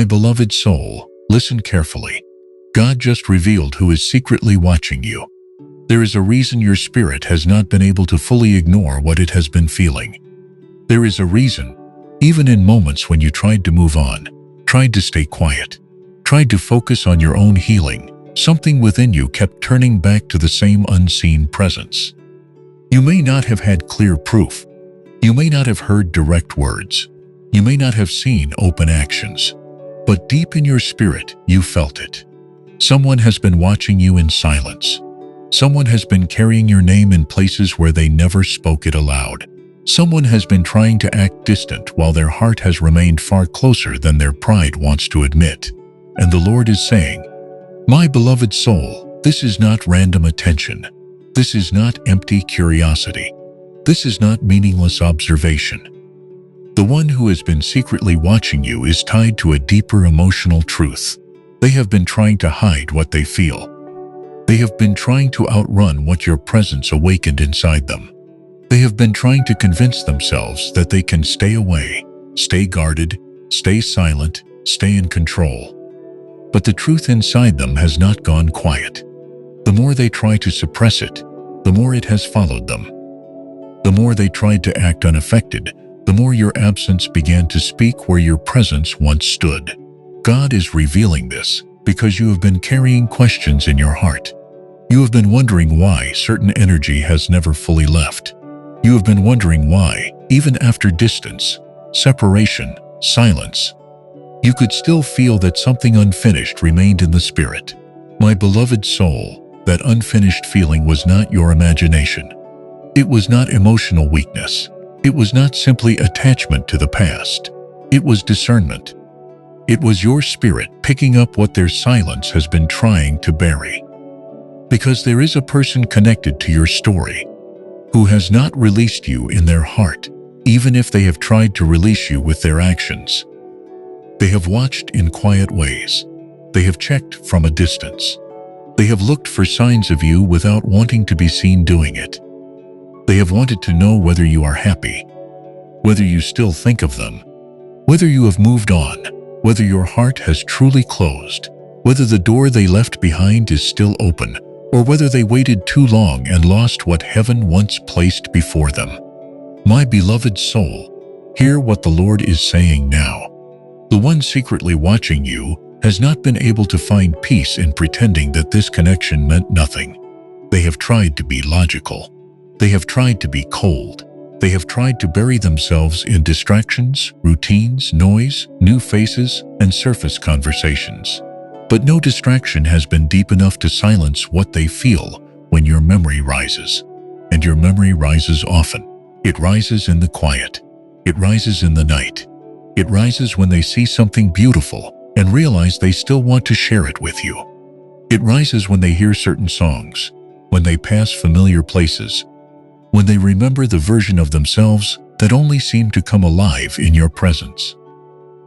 My beloved soul, listen carefully. God just revealed who is secretly watching you. There is a reason your spirit has not been able to fully ignore what it has been feeling. There is a reason, even in moments when you tried to move on, tried to stay quiet, tried to focus on your own healing, something within you kept turning back to the same unseen presence. You may not have had clear proof. You may not have heard direct words. You may not have seen open actions. But deep in your spirit, you felt it. Someone has been watching you in silence. Someone has been carrying your name in places where they never spoke it aloud. Someone has been trying to act distant while their heart has remained far closer than their pride wants to admit. And the Lord is saying, my beloved soul, this is not random attention. This is not empty curiosity. This is not meaningless observation. The one who has been secretly watching you is tied to a deeper emotional truth. They have been trying to hide what they feel. They have been trying to outrun what your presence awakened inside them. They have been trying to convince themselves that they can stay away, stay guarded, stay silent, stay in control. But the truth inside them has not gone quiet. The more they try to suppress it, the more it has followed them. The more they tried to act unaffected, the more your absence began to speak where your presence once stood. God is revealing this because you have been carrying questions in your heart. You have been wondering why certain energy has never fully left. You have been wondering why, even after distance, separation, silence, you could still feel that something unfinished remained in the spirit. My beloved soul, that unfinished feeling was not your imagination. It was not emotional weakness. It was not simply attachment to the past. It was discernment. It was your spirit picking up what their silence has been trying to bury. Because there is a person connected to your story who has not released you in their heart, even if they have tried to release you with their actions. They have watched in quiet ways. They have checked from a distance. They have looked for signs of you without wanting to be seen doing it. They have wanted to know whether you are happy, whether you still think of them, whether you have moved on, whether your heart has truly closed, whether the door they left behind is still open, or whether they waited too long and lost what heaven once placed before them. My beloved soul, hear what the Lord is saying now. The one secretly watching you has not been able to find peace in pretending that this connection meant nothing. They have tried to be logical. They have tried to be cold. They have tried to bury themselves in distractions, routines, noise, new faces, and surface conversations. But no distraction has been deep enough to silence what they feel when your memory rises. And your memory rises often. It rises in the quiet. It rises in the night. It rises when they see something beautiful and realize they still want to share it with you. It rises when they hear certain songs, when they pass familiar places, when they remember the version of themselves that only seemed to come alive in your presence.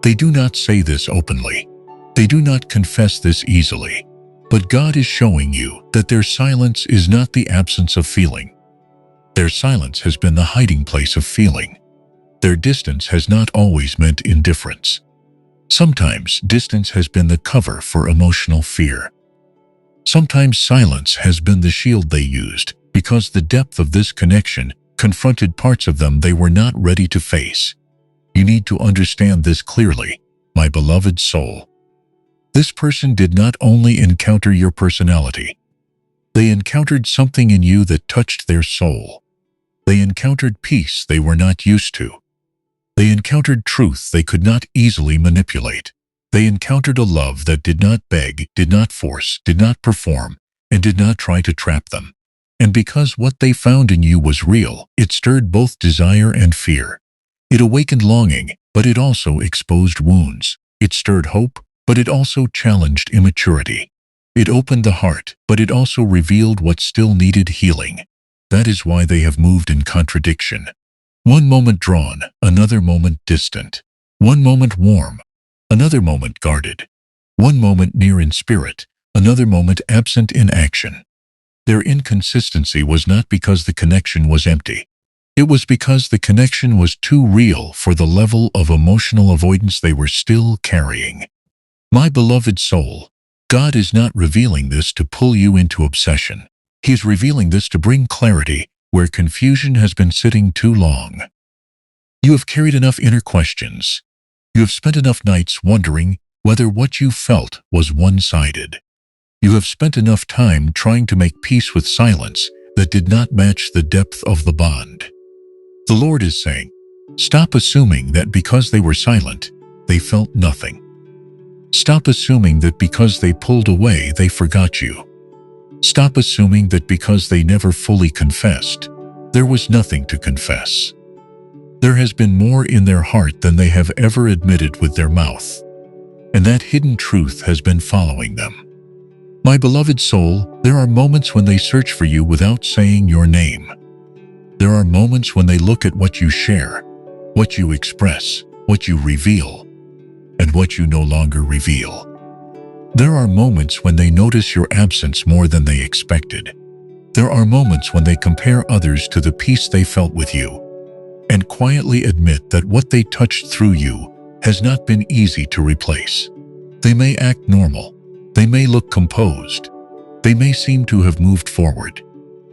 They do not say this openly. They do not confess this easily. But God is showing you that their silence is not the absence of feeling. Their silence has been the hiding place of feeling. Their distance has not always meant indifference. Sometimes distance has been the cover for emotional fear. Sometimes silence has been the shield they used because the depth of this connection confronted parts of them they were not ready to face. You need to understand this clearly, my beloved soul. This person did not only encounter your personality. They encountered something in you that touched their soul. They encountered peace they were not used to. They encountered truth they could not easily manipulate. They encountered a love that did not beg, did not force, did not perform, and did not try to trap them. And because what they found in you was real, it stirred both desire and fear. It awakened longing, but it also exposed wounds. It stirred hope, but it also challenged immaturity. It opened the heart, but it also revealed what still needed healing. That is why they have moved in contradiction. One moment drawn, another moment distant. One moment warm, another moment guarded. One moment near in spirit, another moment absent in action. Their inconsistency was not because the connection was empty. It was because the connection was too real for the level of emotional avoidance they were still carrying. My beloved soul, God is not revealing this to pull you into obsession. He is revealing this to bring clarity where confusion has been sitting too long. You have carried enough inner questions. You have spent enough nights wondering whether what you felt was one-sided. You have spent enough time trying to make peace with silence that did not match the depth of the bond. The Lord is saying, stop assuming that because they were silent, they felt nothing. Stop assuming that because they pulled away, they forgot you. Stop assuming that because they never fully confessed, there was nothing to confess. There has been more in their heart than they have ever admitted with their mouth, and that hidden truth has been following them. My beloved soul, there are moments when they search for you without saying your name. There are moments when they look at what you share, what you express, what you reveal, and what you no longer reveal. There are moments when they notice your absence more than they expected. There are moments when they compare others to the peace they felt with you, and quietly admit that what they touched through you has not been easy to replace. They may act normal. They may look composed. They may seem to have moved forward.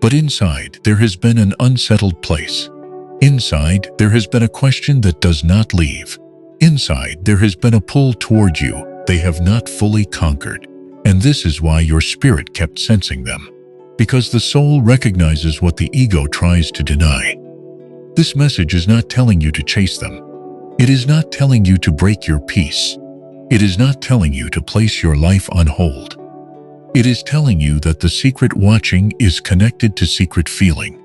But inside, there has been an unsettled place. Inside, there has been a question that does not leave. Inside, there has been a pull toward you they have not fully conquered. And this is why your spirit kept sensing them. Because the soul recognizes what the ego tries to deny. This message is not telling you to chase them. It is not telling you to break your peace. It is not telling you to place your life on hold. It is telling you that the secret watching is connected to secret feeling.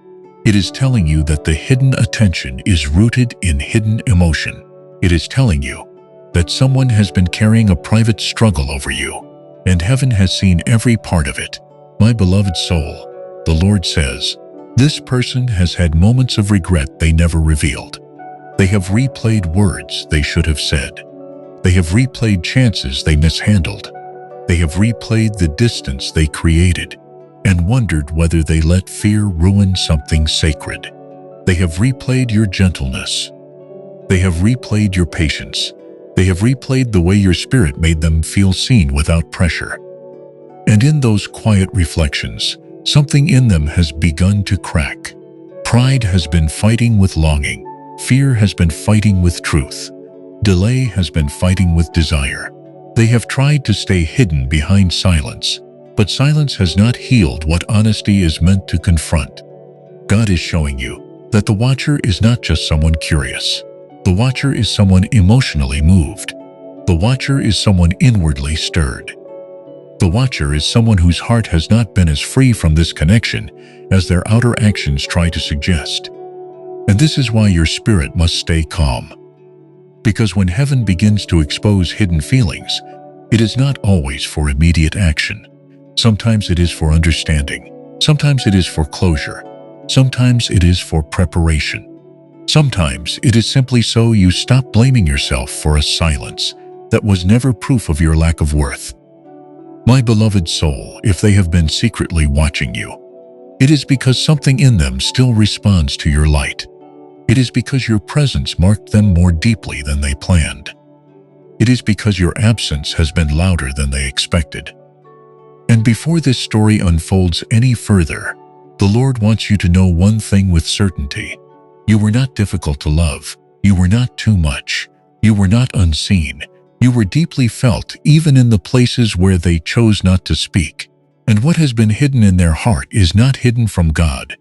It is telling you that the hidden attention is rooted in hidden emotion. It is telling you that someone has been carrying a private struggle over you, and heaven has seen every part of it. My beloved soul, the Lord says, this person has had moments of regret they never revealed. They have replayed words they should have said. They have replayed chances they mishandled. They have replayed the distance they created and wondered whether they let fear ruin something sacred. They have replayed your gentleness. They have replayed your patience. They have replayed the way your spirit made them feel seen without pressure. And in those quiet reflections, something in them has begun to crack. Pride has been fighting with longing. Fear has been fighting with truth. Delay has been fighting with desire. They have tried to stay hidden behind silence, but silence has not healed what honesty is meant to confront. God is showing you that the watcher is not just someone curious. The watcher is someone emotionally moved. The watcher is someone inwardly stirred. The watcher is someone whose heart has not been as free from this connection as their outer actions try to suggest. And this is why your spirit must stay calm. Because when heaven begins to expose hidden feelings, it is not always for immediate action. Sometimes it is for understanding. Sometimes it is for closure. Sometimes it is for preparation. Sometimes it is simply so you stop blaming yourself for a silence that was never proof of your lack of worth. My beloved soul, if they have been secretly watching you, it is because something in them still responds to your light. It is because your presence marked them more deeply than they planned. It is because your absence has been louder than they expected. And before this story unfolds any further, the Lord wants you to know one thing with certainty. You were not difficult to love. You were not too much. You were not unseen. You were deeply felt even in the places where they chose not to speak. And what has been hidden in their heart is not hidden from God.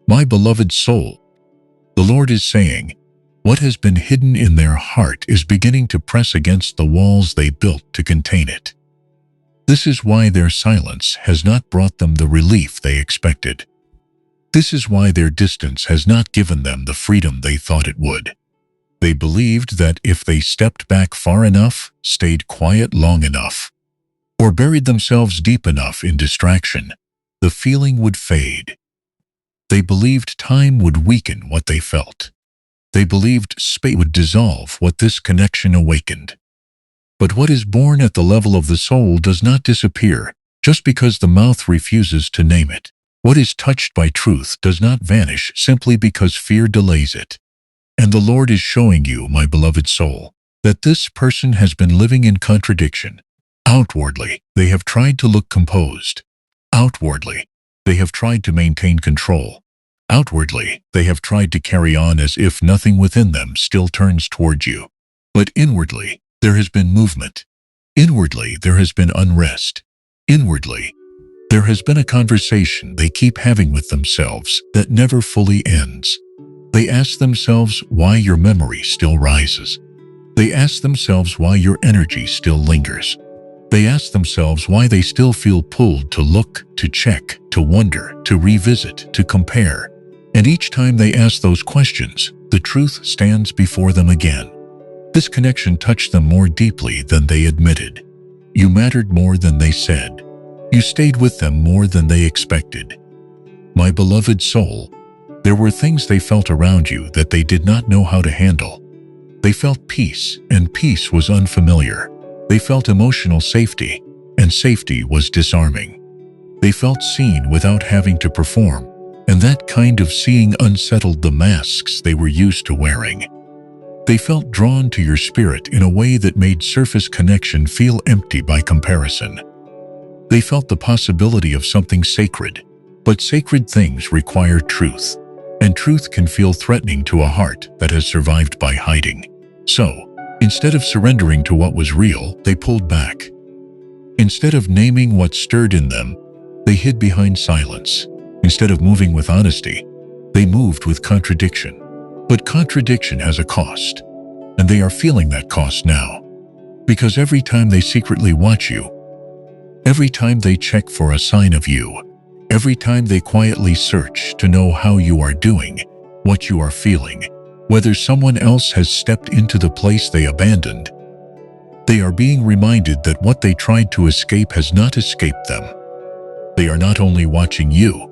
My beloved soul, the Lord is saying, what has been hidden in their heart is beginning to press against the walls they built to contain it. This is why their silence has not brought them the relief they expected. This is why their distance has not given them the freedom they thought it would. They believed that if they stepped back far enough, stayed quiet long enough, or buried themselves deep enough in distraction, the feeling would fade. They believed time would weaken what they felt. They believed space would dissolve what this connection awakened. But what is born at the level of the soul does not disappear just because the mouth refuses to name it. What is touched by truth does not vanish simply because fear delays it. And the Lord is showing you, my beloved soul, that this person has been living in contradiction. Outwardly, they have tried to look composed. Outwardly, they have tried to maintain control. Outwardly, they have tried to carry on as if nothing within them still turns toward you. But inwardly, there has been movement. Inwardly, there has been unrest. Inwardly, there has been a conversation they keep having with themselves that never fully ends. They ask themselves why your memory still rises. They ask themselves why your energy still lingers. They ask themselves why they still feel pulled to look, to check, to wonder, to revisit, to compare. And each time they ask those questions, the truth stands before them again. This connection touched them more deeply than they admitted. You mattered more than they said. You stayed with them more than they expected. My beloved soul, there were things they felt around you that they did not know how to handle. They felt peace, and peace was unfamiliar. They felt emotional safety, and safety was disarming. They felt seen without having to perform, and that kind of seeing unsettled the masks they were used to wearing. They felt drawn to your spirit in a way that made surface connection feel empty by comparison. They felt the possibility of something sacred, but sacred things require truth, and truth can feel threatening to a heart that has survived by hiding. So, instead of surrendering to what was real, they pulled back. Instead of naming what stirred in them, they hid behind silence. Instead of moving with honesty, they moved with contradiction. But contradiction has a cost, and they are feeling that cost now. Because every time they secretly watch you, every time they check for a sign of you, every time they quietly search to know how you are doing, what you are feeling, whether someone else has stepped into the place they abandoned, they are being reminded that what they tried to escape has not escaped them. They are not only watching you,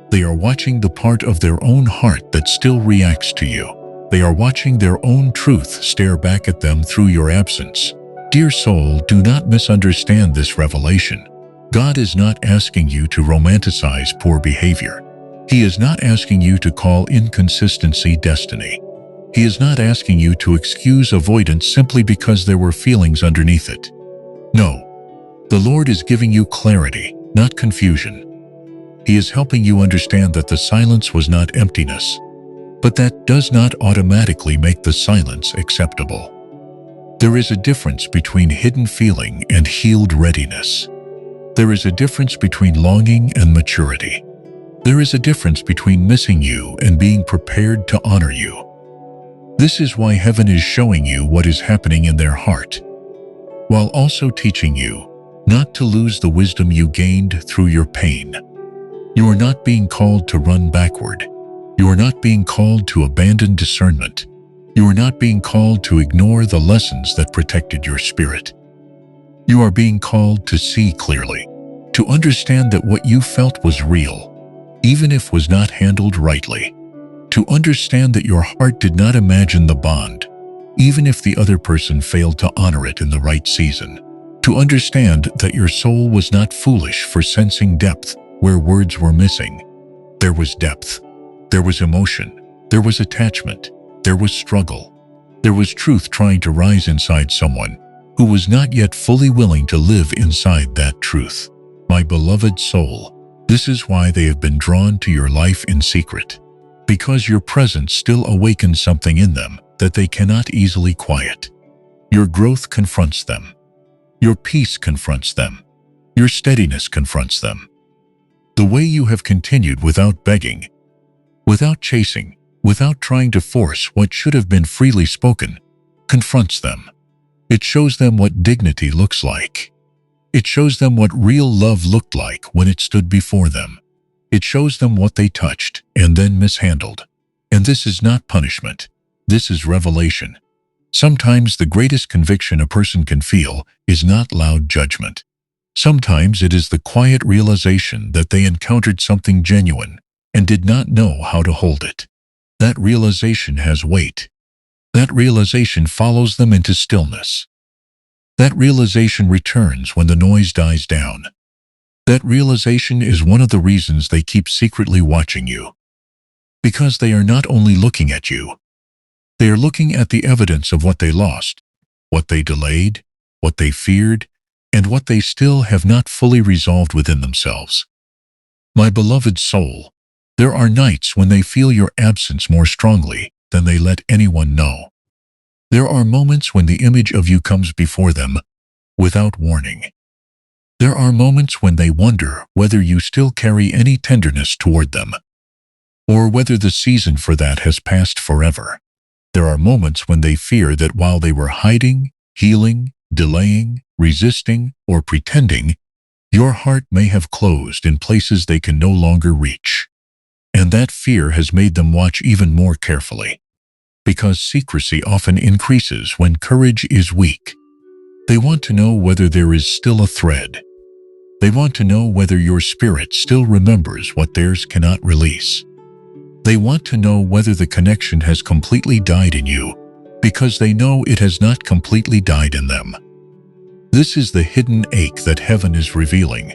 they are watching the part of their own heart that still reacts to you. They are watching their own truth stare back at them through your absence. Dear soul, do not misunderstand this revelation. God is not asking you to romanticize poor behavior. He is not asking you to call inconsistency destiny. He is not asking you to excuse avoidance simply because there were feelings underneath it. No, the Lord is giving you clarity, not confusion. He is helping you understand that the silence was not emptiness, but that does not automatically make the silence acceptable. There is a difference between hidden feeling and healed readiness. There is a difference between longing and maturity. There is a difference between missing you and being prepared to honor you. This is why heaven is showing you what is happening in their heart, while also teaching you not to lose the wisdom you gained through your pain. You are not being called to run backward. You are not being called to abandon discernment. You are not being called to ignore the lessons that protected your spirit. You are being called to see clearly, to understand that what you felt was real, even if was not handled rightly. To understand that your heart did not imagine the bond, even if the other person failed to honor it in the right season. To understand that your soul was not foolish for sensing depth where words were missing. There was depth. There was emotion. There was attachment. There was struggle. There was truth trying to rise inside someone who was not yet fully willing to live inside that truth. My beloved soul, this is why they have been drawn to your life in secret. Because your presence still awakens something in them that they cannot easily quiet. Your growth confronts them. Your peace confronts them. Your steadiness confronts them. The way you have continued without begging, without chasing, without trying to force what should have been freely spoken, confronts them. It shows them what dignity looks like. It shows them what real love looked like when it stood before them. It shows them what they touched and then mishandled. And this is not punishment. This is revelation. Sometimes the greatest conviction a person can feel is not loud judgment. Sometimes it is the quiet realization that they encountered something genuine and did not know how to hold it. That realization has weight. That realization follows them into stillness. That realization returns when the noise dies down. That realization is one of the reasons they keep secretly watching you. Because they are not only looking at you, they are looking at the evidence of what they lost, what they delayed, what they feared, and what they still have not fully resolved within themselves. My beloved soul, there are nights when they feel your absence more strongly than they let anyone know. There are moments when the image of you comes before them without warning. There are moments when they wonder whether you still carry any tenderness toward them, or whether the season for that has passed forever. There are moments when they fear that while they were hiding, healing, delaying, resisting, or pretending, your heart may have closed in places they can no longer reach. And that fear has made them watch even more carefully, because secrecy often increases when courage is weak. They want to know whether there is still a thread. They want to know whether your spirit still remembers what theirs cannot release. They want to know whether the connection has completely died in you, because they know it has not completely died in them. This is the hidden ache that heaven is revealing.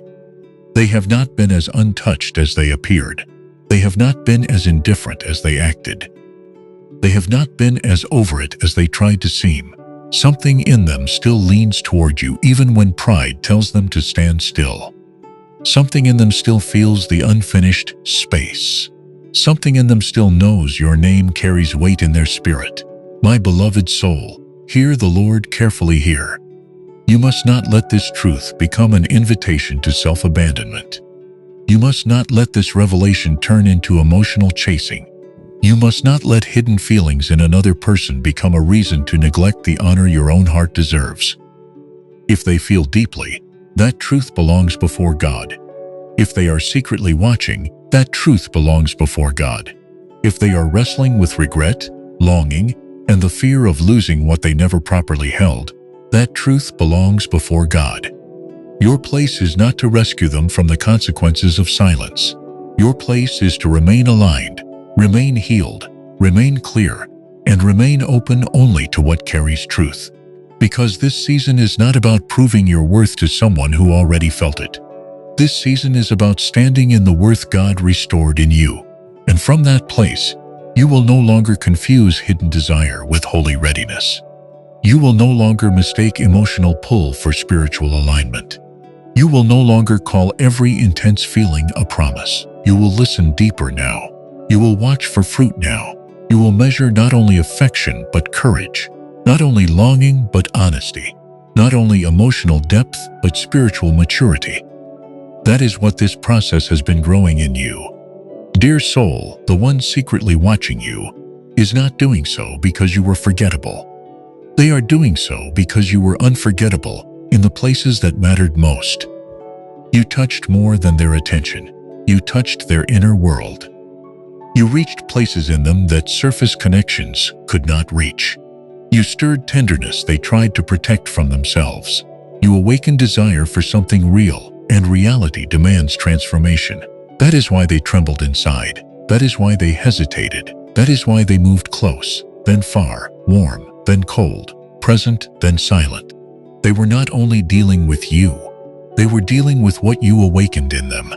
They have not been as untouched as they appeared. They have not been as indifferent as they acted. They have not been as over it as they tried to seem. Something in them still leans toward you even when pride tells them to stand still. Something in them still feels the unfinished space. Something in them still knows your name carries weight in their spirit. My beloved soul, hear the Lord carefully here. You must not let this truth become an invitation to self-abandonment. You must not let this revelation turn into emotional chasing. You must not let hidden feelings in another person become a reason to neglect the honor your own heart deserves. If they feel deeply, that truth belongs before God. If they are secretly watching, that truth belongs before God. If they are wrestling with regret, longing, and the fear of losing what they never properly held, that truth belongs before God. Your place is not to rescue them from the consequences of silence. Your place is to remain aligned, remain healed, remain clear, and remain open only to what carries truth. Because this season is not about proving your worth to someone who already felt it. This season is about standing in the worth God restored in you. And from that place, you will no longer confuse hidden desire with holy readiness. You will no longer mistake emotional pull for spiritual alignment. You will no longer call every intense feeling a promise. You will listen deeper now. You will watch for fruit now. You will measure not only affection but courage, not only longing but honesty, not only emotional depth but spiritual maturity. That is what this process has been growing in you. Dear soul, the one secretly watching you is not doing so because you were forgettable. They are doing so because you were unforgettable in the places that mattered most. You touched more than their attention. You touched their inner world. You reached places in them that surface connections could not reach. You stirred tenderness they tried to protect from themselves. You awakened desire for something real, and reality demands transformation. That is why they trembled inside. That is why they hesitated. That is why they moved close, then far, warm, then cold, present, then silent. They were not only dealing with you, they were dealing with what you awakened in them.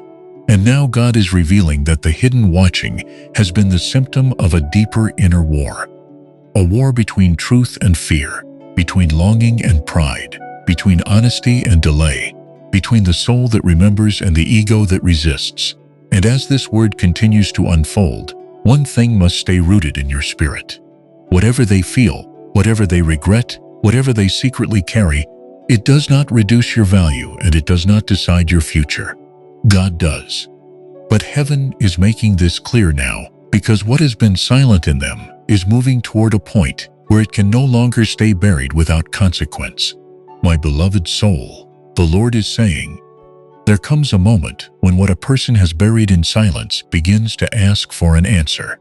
And now God is revealing that the hidden watching has been the symptom of a deeper inner war. A war between truth and fear, between longing and pride, between honesty and delay, between the soul that remembers and the ego that resists. And as this word continues to unfold, one thing must stay rooted in your spirit. Whatever they feel, whatever they regret, whatever they secretly carry, it does not reduce your value and it does not decide your future. God does. But heaven is making this clear now, because what has been silent in them is moving toward a point where it can no longer stay buried without consequence. My beloved soul, the Lord is saying, there comes a moment when what a person has buried in silence begins to ask for an answer.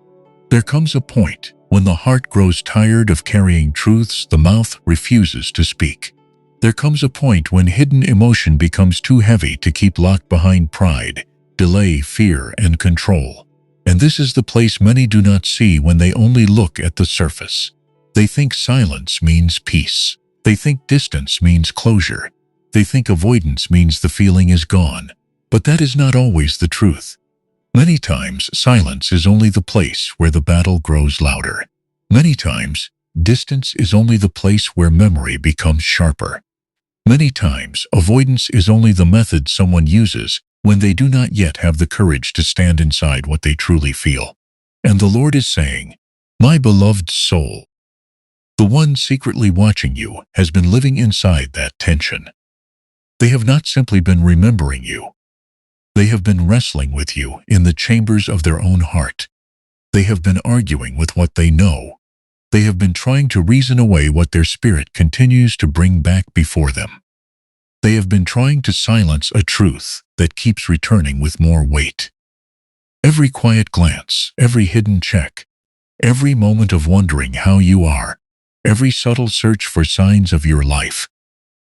There comes a point when the heart grows tired of carrying truths the mouth refuses to speak. There comes a point when hidden emotion becomes too heavy to keep locked behind pride, delay, fear, and control. And this is the place many do not see when they only look at the surface. They think silence means peace. They think distance means closure. They think avoidance means the feeling is gone. But that is not always the truth. Many times, silence is only the place where the battle grows louder. Many times, distance is only the place where memory becomes sharper. Many times, avoidance is only the method someone uses when they do not yet have the courage to stand inside what they truly feel. And the Lord is saying, "My beloved soul, the one secretly watching you has been living inside that tension. They have not simply been remembering you. They have been wrestling with you in the chambers of their own heart. They have been arguing with what they know. They have been trying to reason away what their spirit continues to bring back before them. They have been trying to silence a truth that keeps returning with more weight. Every quiet glance, every hidden check, every moment of wondering how you are, every subtle search for signs of your life,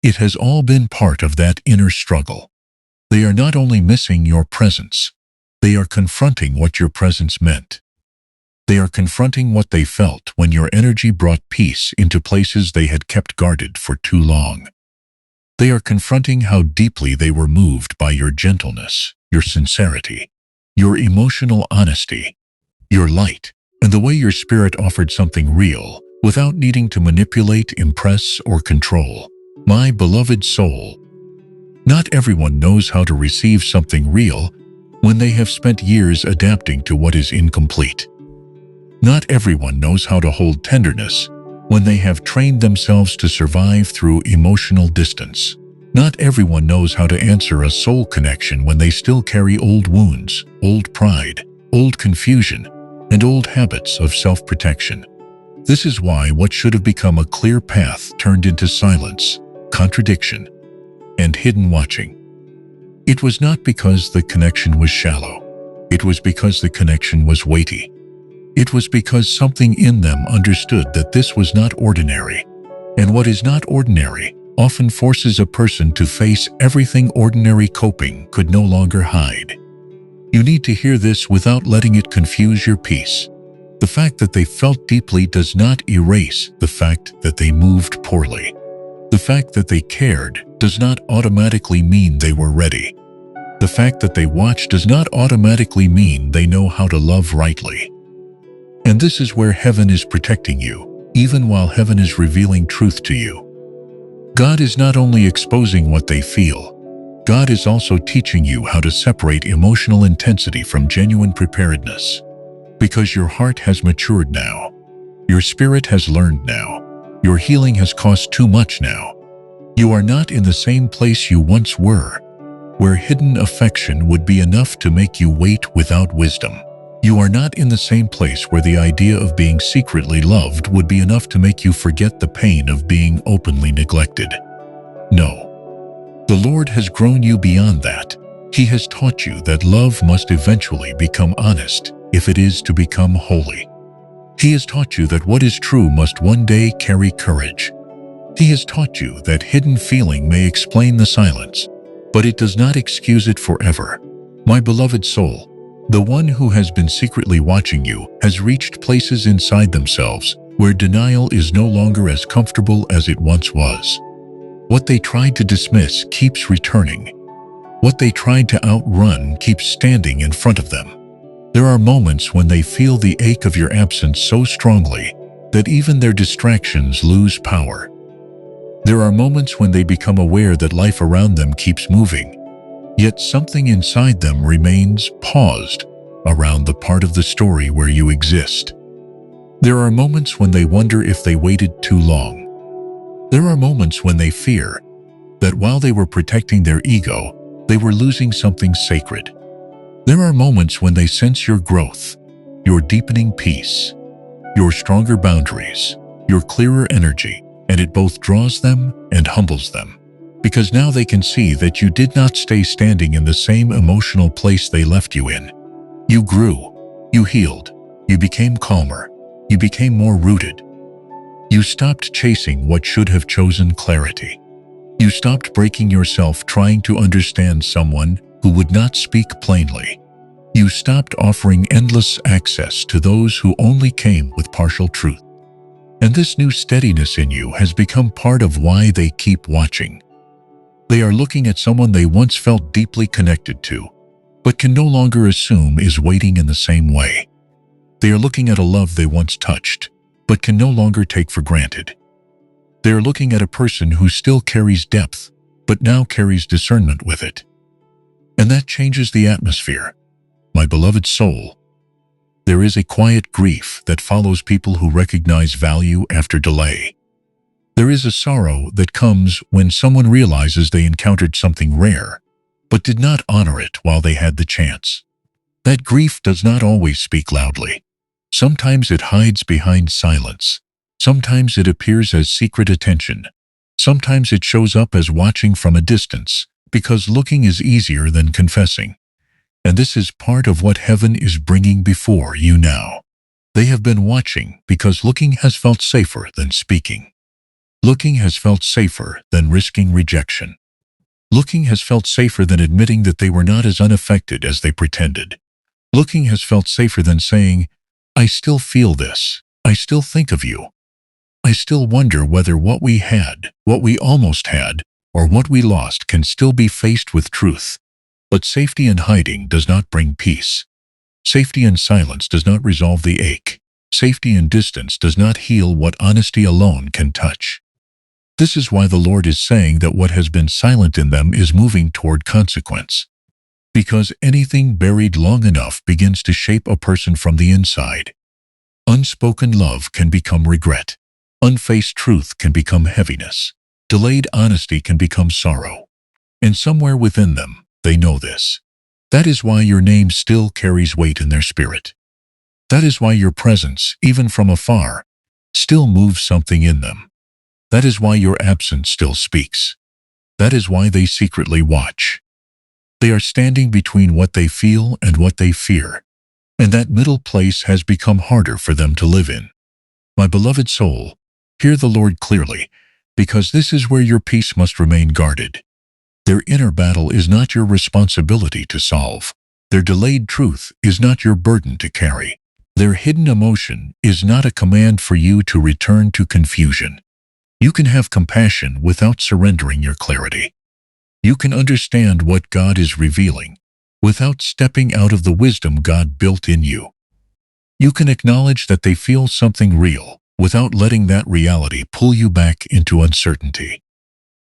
it has all been part of that inner struggle. They are not only missing your presence, they are confronting what your presence meant. They are confronting what they felt when your energy brought peace into places they had kept guarded for too long. They are confronting how deeply they were moved by your gentleness, your sincerity, your emotional honesty, your light, and the way your spirit offered something real without needing to manipulate, impress, or control. My beloved soul, not everyone knows how to receive something real when they have spent years adapting to what is incomplete. Not everyone knows how to hold tenderness when they have trained themselves to survive through emotional distance. Not everyone knows how to answer a soul connection when they still carry old wounds, old pride, old confusion, and old habits of self-protection. This is why what should have become a clear path turned into silence, contradiction, and hidden watching. It was not because the connection was shallow. It was because the connection was weighty. It was because something in them understood that this was not ordinary. And what is not ordinary often forces a person to face everything ordinary coping could no longer hide. You need to hear this without letting it confuse your peace. The fact that they felt deeply does not erase the fact that they moved poorly. The fact that they cared does not automatically mean they were ready. The fact that they watched does not automatically mean they know how to love rightly. And this is where heaven is protecting you, even while heaven is revealing truth to you. God is not only exposing what they feel, God is also teaching you how to separate emotional intensity from genuine preparedness. Because your heart has matured now. Your spirit has learned now. Your healing has cost too much now. You are not in the same place you once were, where hidden affection would be enough to make you wait without wisdom. You are not in the same place where the idea of being secretly loved would be enough to make you forget the pain of being openly neglected. No. The Lord has grown you beyond that. He has taught you that love must eventually become honest if it is to become holy. He has taught you that what is true must one day carry courage. He has taught you that hidden feeling may explain the silence, but it does not excuse it forever. My beloved soul, the one who has been secretly watching you has reached places inside themselves where denial is no longer as comfortable as it once was. What they tried to dismiss keeps returning. What they tried to outrun keeps standing in front of them. There are moments when they feel the ache of your absence so strongly that even their distractions lose power. There are moments when they become aware that life around them keeps moving, yet something inside them remains paused around the part of the story where you exist. There are moments when they wonder if they waited too long. There are moments when they fear that while they were protecting their ego, they were losing something sacred. There are moments when they sense your growth, your deepening peace, your stronger boundaries, your clearer energy, and it both draws them and humbles them. Because now they can see that you did not stay standing in the same emotional place they left you in. You grew, you healed, you became calmer, you became more rooted. You stopped chasing what should have chosen clarity. You stopped breaking yourself trying to understand someone who would not speak plainly. You stopped offering endless access to those who only came with partial truth. And this new steadiness in you has become part of why they keep watching. They are looking at someone they once felt deeply connected to, but can no longer assume is waiting in the same way. They are looking at a love they once touched, but can no longer take for granted. They are looking at a person who still carries depth, but now carries discernment with it. And that changes the atmosphere. My beloved soul, there is a quiet grief that follows people who recognize value after delay. There is a sorrow that comes when someone realizes they encountered something rare, but did not honor it while they had the chance. That grief does not always speak loudly. Sometimes it hides behind silence. Sometimes it appears as secret attention. Sometimes it shows up as watching from a distance, because looking is easier than confessing. And this is part of what heaven is bringing before you now. They have been watching because looking has felt safer than speaking. Looking has felt safer than risking rejection. Looking has felt safer than admitting that they were not as unaffected as they pretended. Looking has felt safer than saying, I still feel this. I still think of you. I still wonder whether what we had, what we almost had, or what we lost can still be faced with truth. But safety in hiding does not bring peace. Safety in silence does not resolve the ache. Safety in distance does not heal what honesty alone can touch. This is why the Lord is saying that what has been silent in them is moving toward consequence. Because anything buried long enough begins to shape a person from the inside. Unspoken love can become regret. Unfaced truth can become heaviness. Delayed honesty can become sorrow. And somewhere within them, they know this. That is why your name still carries weight in their spirit. That is why your presence, even from afar, still moves something in them. That is why your absence still speaks. That is why they secretly watch. They are standing between what they feel and what they fear, and that middle place has become harder for them to live in. My beloved soul, hear the Lord clearly, because this is where your peace must remain guarded. Their inner battle is not your responsibility to solve. Their delayed truth is not your burden to carry. Their hidden emotion is not a command for you to return to confusion. You can have compassion without surrendering your clarity. You can understand what God is revealing without stepping out of the wisdom God built in you. You can acknowledge that they feel something real without letting that reality pull you back into uncertainty.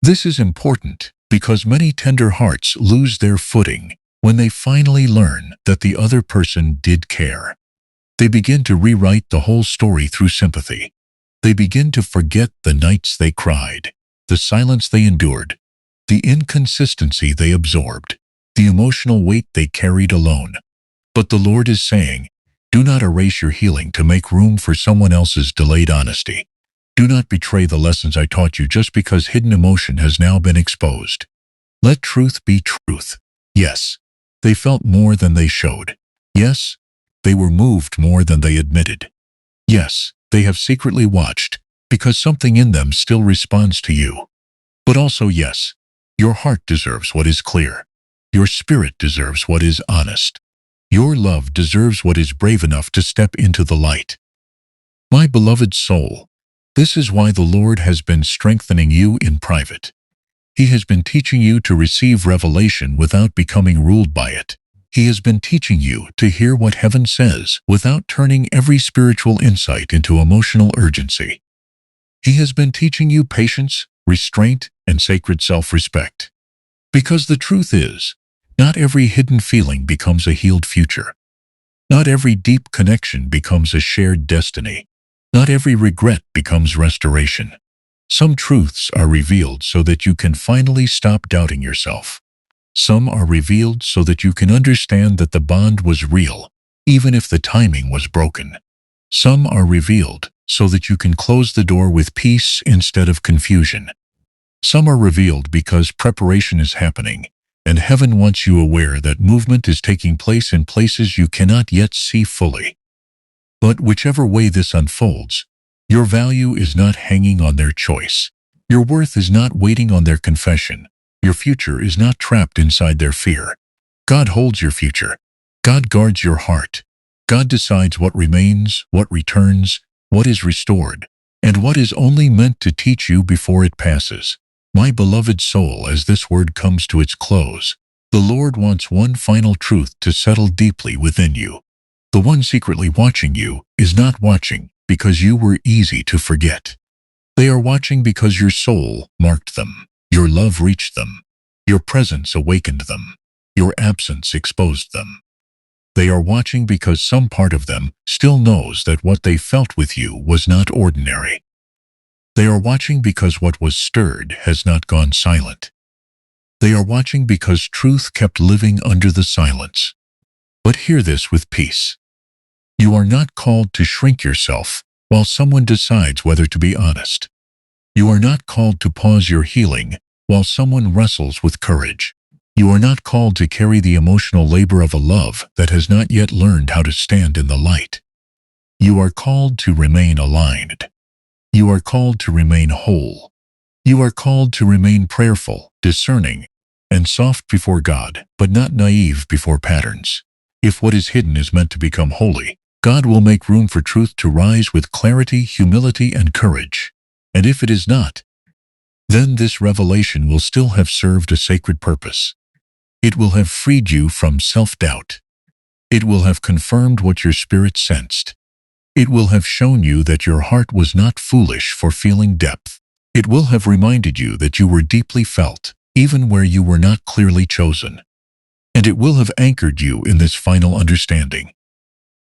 This is important because many tender hearts lose their footing when they finally learn that the other person did care. They begin to rewrite the whole story through sympathy. They begin to forget the nights they cried, the silence they endured, the inconsistency they absorbed, the emotional weight they carried alone. But the Lord is saying, do not erase your healing to make room for someone else's delayed honesty. Do not betray the lessons I taught you just because hidden emotion has now been exposed. Let truth be truth. Yes, they felt more than they showed. Yes, they were moved more than they admitted. Yes, they have secretly watched because something in them still responds to you. But also yes, your heart deserves what is clear. Your spirit deserves what is honest. Your love deserves what is brave enough to step into the light. My beloved soul, this is why the Lord has been strengthening you in private. He has been teaching you to receive revelation without becoming ruled by it. He has been teaching you to hear what heaven says without turning every spiritual insight into emotional urgency. He has been teaching you patience, restraint, and sacred self-respect. Because the truth is, not every hidden feeling becomes a healed future. Not every deep connection becomes a shared destiny. Not every regret becomes restoration. Some truths are revealed so that you can finally stop doubting yourself. Some are revealed so that you can understand that the bond was real, even if the timing was broken. Some are revealed so that you can close the door with peace instead of confusion. Some are revealed because preparation is happening, and heaven wants you aware that movement is taking place in places you cannot yet see fully. But whichever way this unfolds, your value is not hanging on their choice. Your worth is not waiting on their confession. Your future is not trapped inside their fear. God holds your future. God guards your heart. God decides what remains, what returns, what is restored, and what is only meant to teach you before it passes. My beloved soul, as this word comes to its close, the Lord wants one final truth to settle deeply within you. The one secretly watching you is not watching because you were easy to forget. They are watching because your soul marked them. Your love reached them. Your presence awakened them. Your absence exposed them. They are watching because some part of them still knows that what they felt with you was not ordinary. They are watching because what was stirred has not gone silent. They are watching because truth kept living under the silence. But hear this with peace. You are not called to shrink yourself while someone decides whether to be honest. You are not called to pause your healing while someone wrestles with courage. You are not called to carry the emotional labor of a love that has not yet learned how to stand in the light. You are called to remain aligned. You are called to remain whole. You are called to remain prayerful, discerning, and soft before God, but not naive before patterns. If what is hidden is meant to become holy, God will make room for truth to rise with clarity, humility, and courage. And if it is not, then this revelation will still have served a sacred purpose. It will have freed you from self-doubt. It will have confirmed what your spirit sensed. It will have shown you that your heart was not foolish for feeling depth. It will have reminded you that you were deeply felt, even where you were not clearly chosen. And it will have anchored you in this final understanding.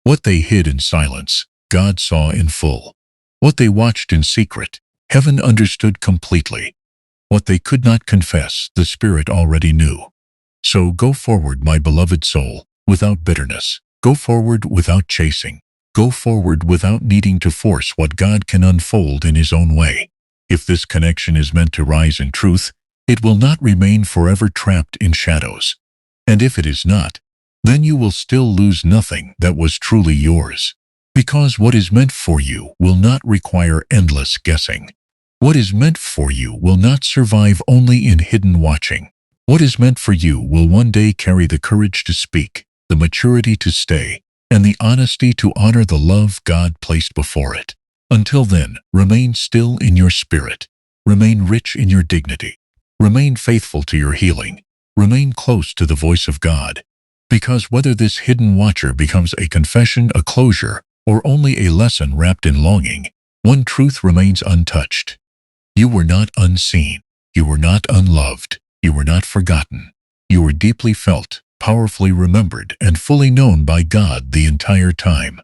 What they hid in silence, God saw in full. What they watched in secret, heaven understood completely. What they could not confess, the Spirit already knew. So go forward, my beloved soul, without bitterness. Go forward without chasing. Go forward without needing to force what God can unfold in His own way. If this connection is meant to rise in truth, it will not remain forever trapped in shadows. And if it is not, then you will still lose nothing that was truly yours. Because what is meant for you will not require endless guessing. What is meant for you will not survive only in hidden watching. What is meant for you will one day carry the courage to speak, the maturity to stay, and the honesty to honor the love God placed before it. Until then, remain still in your spirit. Remain rich in your dignity. Remain faithful to your healing. Remain close to the voice of God. Because whether this hidden watcher becomes a confession, a closure, or only a lesson wrapped in longing, one truth remains untouched. You were not unseen. You were not unloved. You were not forgotten. You were deeply felt, powerfully remembered, and fully known by God the entire time.